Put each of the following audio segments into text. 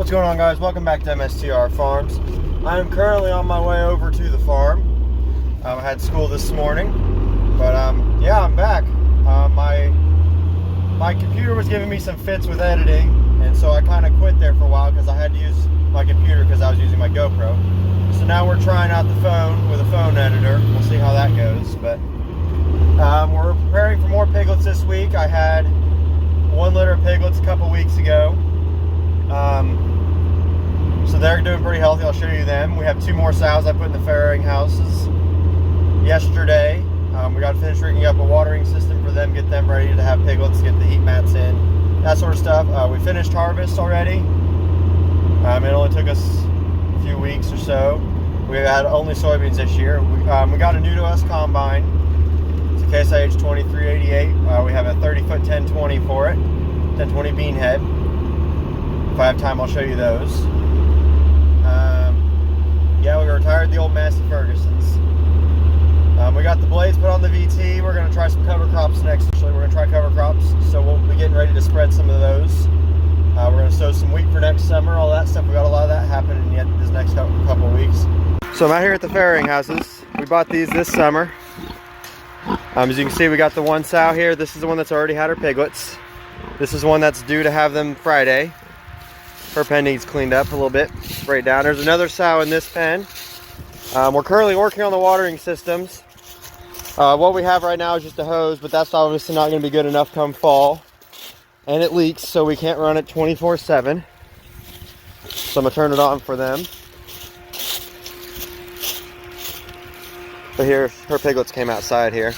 What's going on, guys? Welcome back to MSTR-Farms. I am currently on my way over to the farm. I had school this morning, but yeah, I'm back. My computer was giving me some fits with editing, and so I kind of quit there for a while because I had to use my computer because I was using my GoPro. So now we're trying out the phone with a phone editor. We'll see how that goes, but we're preparing for more piglets this week. I had 1 litter of piglets a couple weeks ago. So they're doing pretty healthy. I'll show you them. We have 2 more sows I put in the farrowing houses yesterday. We got to finish rigging up a watering system for them, get them ready to have piglets, get the heat mats in, that sort of stuff. We finished harvest already. It only took us a few weeks or so. We had only soybeans this year. We got a new to us combine. It's a Case IH 2388. We have a 30-foot 1020 for it, 1020 bean head. If I have time, I'll show you those. Yeah, we retired the old Massey Fergusons. We got the blades put on the VT. We're going to try some cover crops next. Actually, we're going to try cover crops, so we'll be getting ready to spread some of those. We're going to sow some wheat for next summer, all that stuff. We got a lot of that happening yet this next couple of weeks. So I'm out here at the farrowing houses. We bought these this summer. As you can see, we got the 1 sow here. This is the one that's already had her piglets. This is one that's due to have them Friday. Her pen needs cleaned up a little bit, sprayed down. There's another sow in this pen. We're currently working on the watering systems. What we have right now is just a hose, but that's obviously not going to be good enough come fall. And it leaks, so we can't run it 24/7. So I'm going to turn it on for them. But here, her piglets came outside here.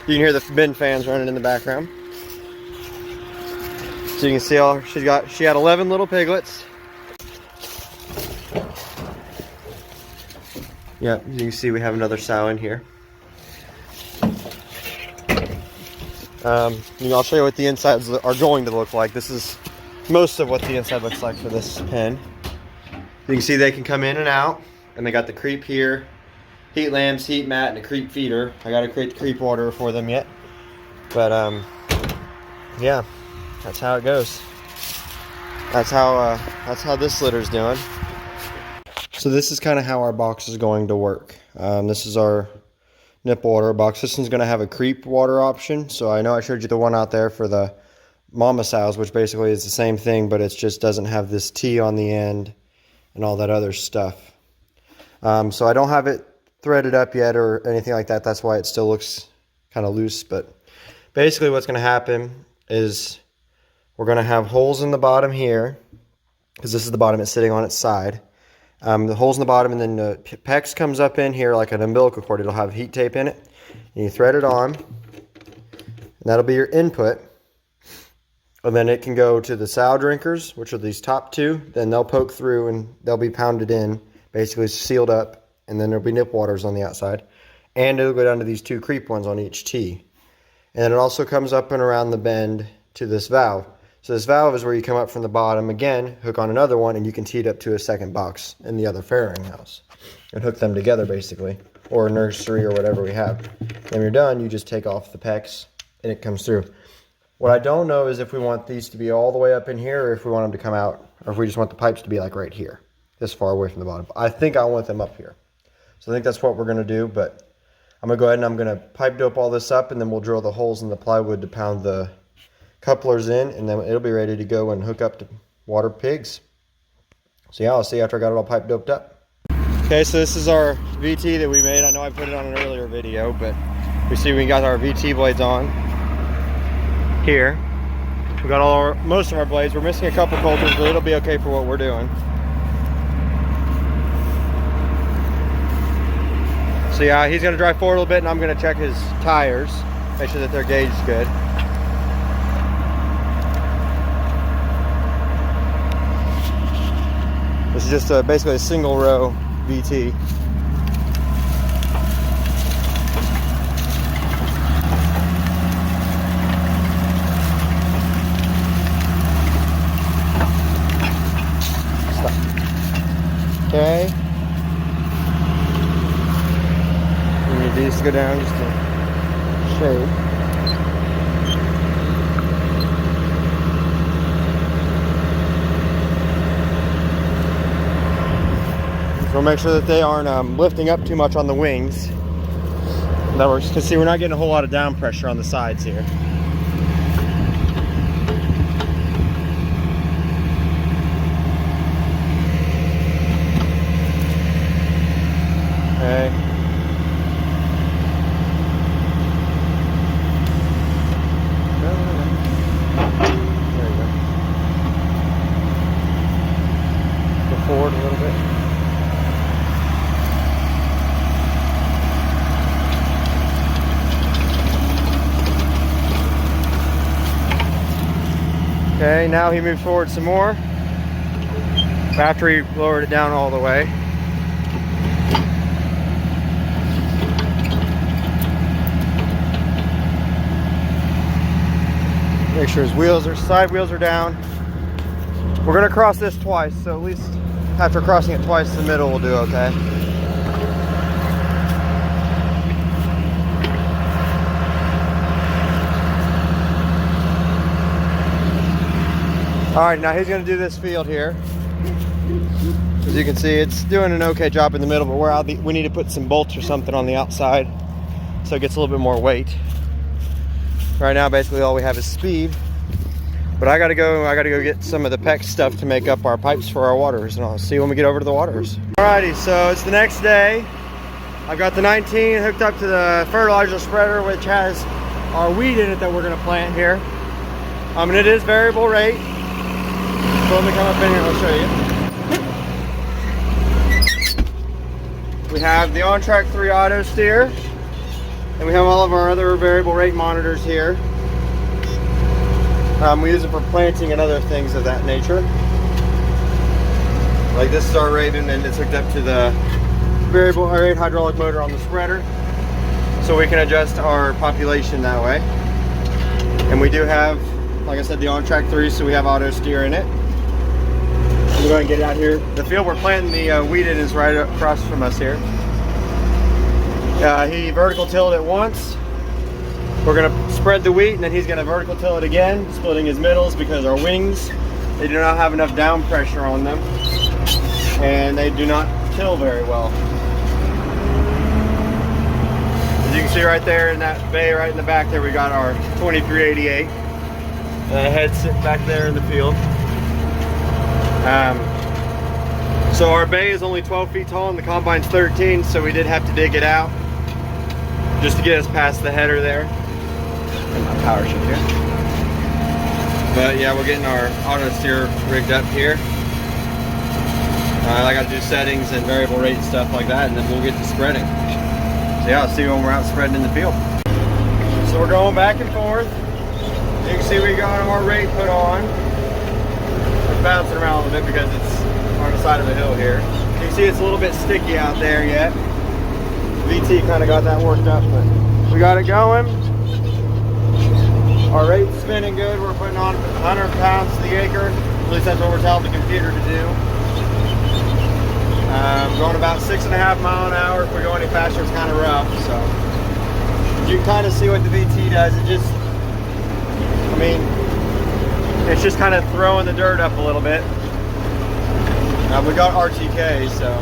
You can hear the bin fans running in the background. So you can see she had 11 little piglets. Yeah, you can see we have another sow in here. I'll show you what the insides are going to look like. This is most of what the inside looks like for this pen. You can see they can come in and out, and they got the creep here, heat lamps, heat mat, and a creep feeder. I got to create the creep water for them yet, but yeah, that's how it goes. That's how this litter's doing. So this is kind of how our box is going to work. This is our nipple water box. This one's going to have a creep water option. So I know I showed you the one out there for the mama sows, which basically is the same thing, but it just doesn't have this T on the end and all that other stuff. So I don't have it threaded up yet or anything like that. That's why it still looks kind of loose. But basically what's going to happen is we're going to have holes in the bottom here, because this is the bottom, it's sitting on its side. The holes in the bottom, and then the PEX comes up in here like an umbilical cord. It'll have heat tape in it. And you thread it on, and that'll be your input. And then it can go to the sow drinkers, which are these top 2. Then they'll poke through and they'll be pounded in, basically sealed up. And then there'll be nip waters on the outside. And it'll go down to these 2 creep ones on each T. And then it also comes up and around the bend to this valve. So this valve is where you come up from the bottom again, hook on another one, and you can tee it up to a second box in the other farrowing house and hook them together basically, or a nursery or whatever we have. When you're done, you just take off the PEX and it comes through. What I don't know is if we want these to be all the way up in here, or if we want them to come out, or if we just want the pipes to be like right here, this far away from the bottom. I think I want them up here. So I think that's what we're going to do, but I'm going to go ahead and I'm going to pipe dope all this up, and then we'll drill the holes in the plywood to pound the couplers in, and then it'll be ready to go and hook up to water pigs. So yeah, I'll see you after I got it all pipe doped up. Okay, so this is our VT that we made. I know I put it on an earlier video, but we see we got our VT blades on here. We got most of our blades. We're missing a couple coulters, but it'll be okay for what we're doing. So yeah, he's gonna drive forward a little bit, and I'm gonna check his tires, make sure that they're gauged good. This is just basically a single row VT. Stop. Okay. We need these to go down just to shade. We'll make sure that they aren't lifting up too much on the wings. That works, because see, we're not getting a whole lot of down pressure on the sides here. Okay. There you go. Go forward a little bit. Okay, now he moves forward some more after he lowered it down all the way. Make sure his side wheels are down. We're gonna cross this twice, so at least after crossing it twice, the middle will do okay. All right, now he's gonna do this field here. As you can see, it's doing an okay job in the middle, but we need to put some bolts or something on the outside so it gets a little bit more weight. Right now, basically all we have is speed, but I gotta go get some of the PEX stuff to make up our pipes for our waters, and I'll see you when we get over to the waters. Alrighty, so it's the next day. I've got the 19 hooked up to the fertilizer spreader, which has our weed in it that we're gonna plant here. And it is variable rate. So let me come up in here and I'll show you. We have the on-track 3 auto steer. And we have all of our other variable rate monitors here. We use it for planting and other things of that nature. Like this is our Raven, and it's hooked up to the variable rate hydraulic motor on the spreader. So we can adjust our population that way. And we do have, like I said, the on-track 3, so we have auto steer in it. We're going to get out here. The field we're planting the wheat in is right across from us here. He vertical tilled it once. We're gonna spread the wheat and then he's gonna vertical till it again, splitting his middles because our wings, they do not have enough down pressure on them and they do not till very well. As you can see right there in that bay right in the back there, we got our 2388. Head sitting back there in the field. So our bay is only 12 feet tall and the combine's 13, so we did have to dig it out just to get us past the header there. And my power shift here. But yeah, we're getting our auto steer rigged up here. I got to do settings and variable rate and stuff like that, and then we'll get to spreading. So yeah, I'll see you when we're out spreading in the field. So we're going back and forth. You can see we got our rate put on. It's bouncing around a little bit because it's on the side of the hill here. You can see it's a little bit sticky out there yet. VT kind of got that worked up, but we got it going. Our rate's spinning good. We're putting on 100 pounds to the acre. At least that's what we're telling the computer to do. Going about 6.5 miles an hour. If we go any faster, it's kind of rough. So you can kind of see what the VT does. It just, I mean, it's just kind of throwing the dirt up a little bit. We got RTK, so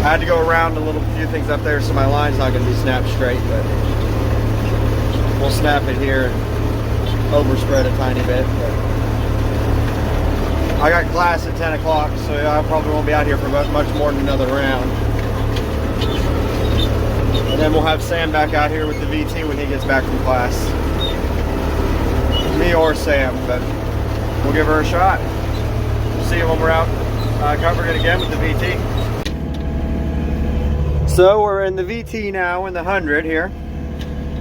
I had to go around a few things up there, so my line's not going to be snapped straight, but we'll snap it here and overspread a tiny bit. But I got class at 10 o'clock, so I probably won't be out here for much more than another round. And then we'll have Sam back out here with the VT when he gets back from class. Me or Sam, but we'll give her a shot. We'll see you when we're out covering it again with the VT. So we're in the VT now, in the 100 here.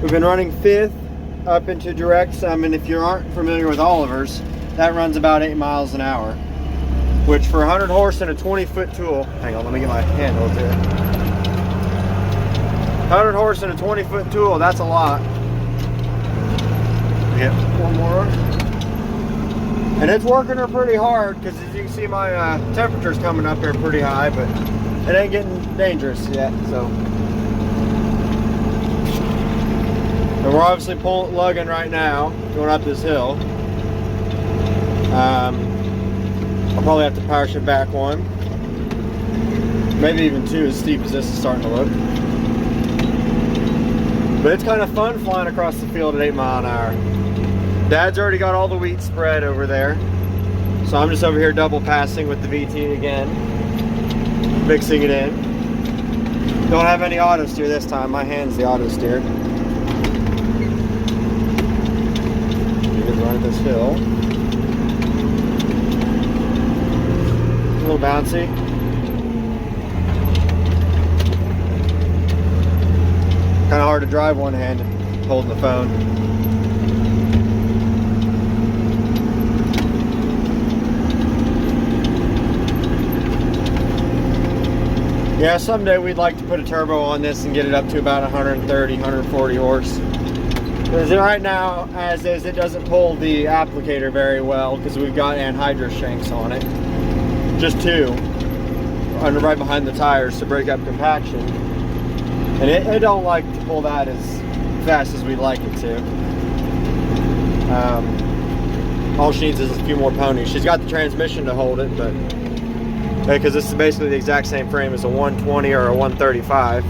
We've been running 5th up into directs. I mean, if you aren't familiar with Oliver's, that runs about 8 miles an hour, which for 100 horse and a 20-foot tool, hang on, let me get my handles here. 100 horse and a 20-foot tool, that's a lot. Yep, one more. And it's working her pretty hard, because as you can see, my temperature's coming up here pretty high, but it ain't getting dangerous yet, so. And we're obviously lugging right now, going up this hill. I'll probably have to power shift back one. Maybe even 2 as steep as this is starting to look. But it's kind of fun flying across the field at 8 miles an hour. Dad's already got all the wheat spread over there. So I'm just over here double passing with the VT again. Mixing it in. Don't have any auto steer this time. My hand's the auto steer. You can run this hill. A little bouncy. Kind of hard to drive one-handed holding the phone. Yeah, someday we'd like to put a turbo on this and get it up to about 130, 140 horse. Because right now, as is, it doesn't pull the applicator very well because we've got anhydrous shanks on it. Just 2, under right behind the tires to break up compaction. And it don't like to pull that as fast as we'd like it to. All she needs is a few more ponies. She's got the transmission to hold it, but because this is basically the exact same frame as a 120 or a 135,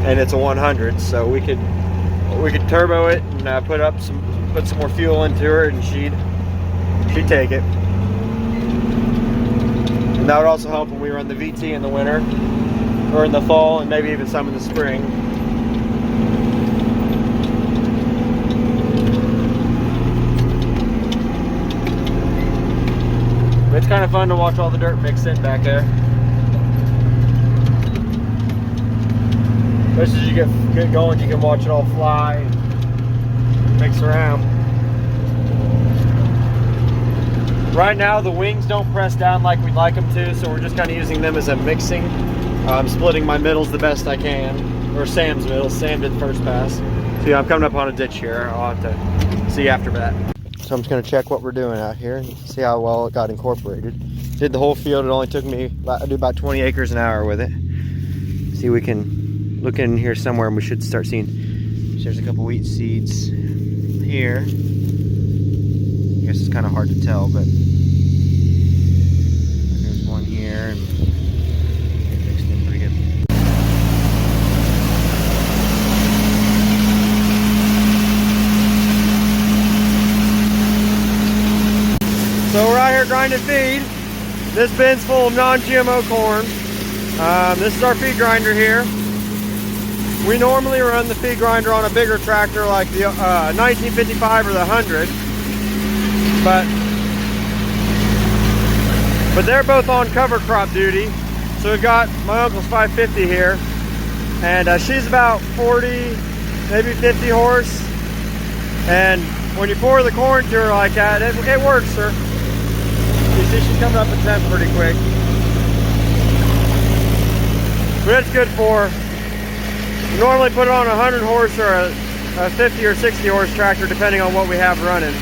and it's a 100, so we could turbo it and put some more fuel into her, and she'd take it. And that would also help when we run the VT in the winter or in the fall, and maybe even some in the spring. It's kind of fun to watch all the dirt mix in back there. Especially as you get going, you can watch it all fly and mix around. Right now the wings don't press down like we'd like them to, so we're just kind of using them as a mixing. I'm splitting my middles the best I can, or Sam's middles. Sam did the first pass. So yeah, I'm coming up on a ditch here. I'll have to see after that. So I'm just going to check what we're doing out here and see how well it got incorporated. Did the whole field. It only took me about 20 acres an hour with it. See, we can look in here somewhere and we should start seeing. There's a couple wheat seeds here. I guess it's kind of hard to tell, but there's one here. And it mixed in pretty good. So we're out here grinding feed. This bin's full of non-GMO corn. This is our feed grinder here. We normally run the feed grinder on a bigger tractor like the 1955 or the 100. But they're both on cover crop duty. So we've got my uncle's 550 here. And she's about 40, maybe 50 horse. And when you pour the corn to her like that, it works her. You see she's coming up a temp pretty quick. But it's good for her. We normally put it on a 100 horse or a 50 or 60 horse tractor depending on what we have running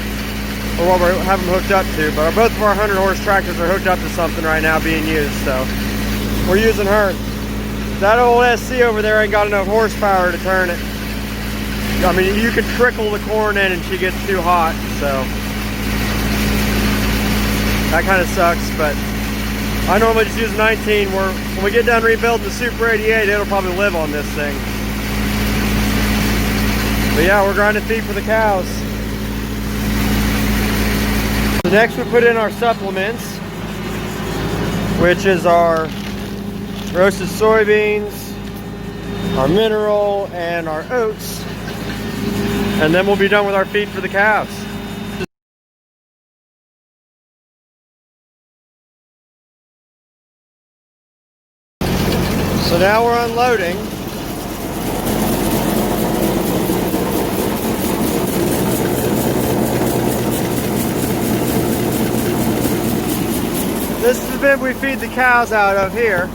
or what we have them hooked up to. But both of our 100 horse tractors are hooked up to something right now being used, so we're using her. That old SC over there ain't got enough horsepower to turn it. I mean, you can trickle the corn in and she gets too hot, so that kind of sucks. But I normally just use 19. When we get done rebuilding the Super 88, it'll probably live on this thing. But yeah, we're grinding feed for the cows. So next we put in our supplements, which is our roasted soybeans, our mineral, and our oats. And then we'll be done with our feed for the cows. So now we're unloading. This is the bin we feed the cows out of here.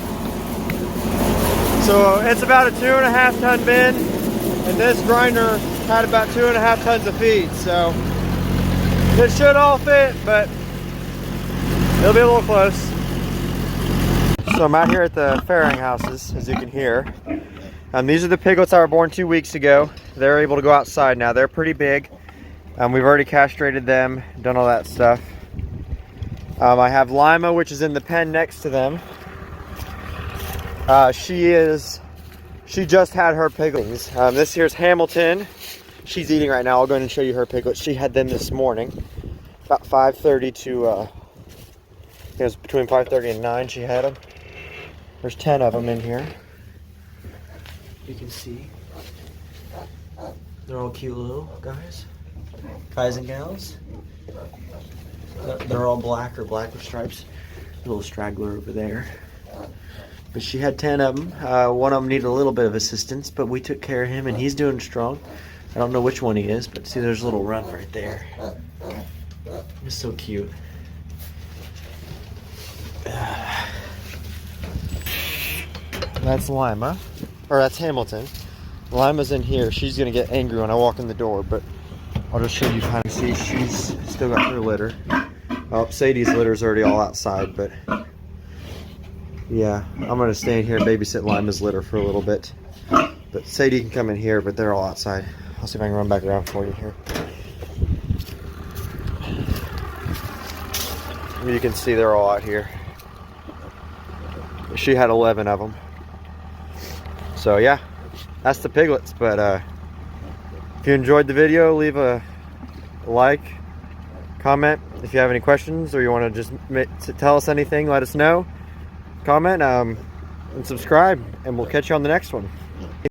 So it's about a 2.5 ton bin, and this grinder had about 2.5 tons of feed. So it should all fit, but it'll be a little close. So I'm out here at the farrowing houses, as you can hear. These are the piglets that were born 2 weeks ago. They're able to go outside now. They're pretty big. We've already castrated them, done all that stuff. I have Lima, which is in the pen next to them. She just had her piglets. This here's Hamilton. She's eating right now. I'll go ahead and show you her piglets. She had them this morning, about 5:30 to, it was between 5:30 and 9 she had them. There's 10 of them in here. You can see. They're all cute little guys and gals. They're all black or black with stripes. A little straggler over there. But she had 10 of them. One of them needed a little bit of assistance, but we took care of him and he's doing strong. I don't know which one he is, but see there's a little run right there. It's so cute. That's Lima, or that's Hamilton. Lima's in here. She's gonna get angry when I walk in the door, but I'll just show you kind of see she's still got her litter. Oh, Sadie's litter's already all outside, but yeah, I'm gonna stay in here and babysit Lima's litter for a little bit. But Sadie can come in here, but they're all outside. I'll see if I can run back around for you here. You can see they're all out here. She had 11 of them. So yeah, that's the piglets. But if you enjoyed the video, leave a like, comment. If you have any questions or you want to just tell us anything, let us know. Comment and subscribe, and we'll catch you on the next one.